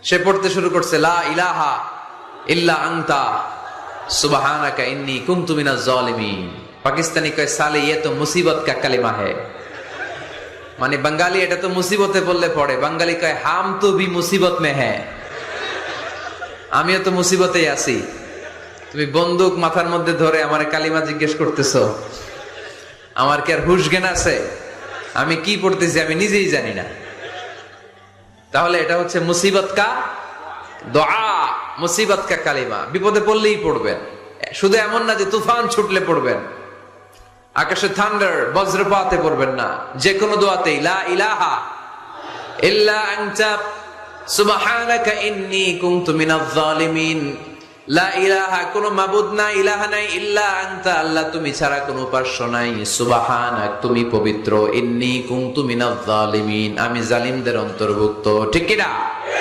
সে পড়তে শুরু করছে লা ইলাহা ইল্লা আনতা সুবহানাকা ইন্নী কুনতু মিনাজ জালিমিন। পাকিস্তানি কয় সালে ये तो मुसीबत का कलिमा है, মানে বাঙালি এটা তো মুসিবতে বললে পড়ে, বাঙালি কয় হাম তো ভি মুসিবত মে হ্যাঁ, আমিও তো মুসিবতেই আছি। তুমি বন্দুক মাথার মধ্যে ধরে আমার কালিমা জিজ্ঞেস করতেছো, আমার কি আর হুশ জ্ঞান আছে? আমি কি পড়তেছি আমি নিজেই জানি না। তাহলে এটা হচ্ছে মুসিবত কা দোয়া, মুসিবত কা কালিমা। বিপদে পড়লেই পড়বেন, শুধু এমন না যে তুফান ছুটলে পড়বেন, আকাশে থান্ডার বজ্রপাতে পড়বেন না। যে কোনো দোয়াতেই লা ইলাহা ইল্লা আনতা সুবহানাকা ইন্নী কুনতু মিনাজ জালিমিন। লা ইলাহা, কোন মাবুদ নাই, ইলাহা নাই, ইল্লা আনতা, আল্লাহ তুমি ছাড়া কোনো উপাস্য নাই, সুবহানাক তুমি পবিত্র, ইন্নী কুনতু মিনাজ জালিমিন আমি জালিমদের অন্তর্ভুক্ত। ঠিক কি না?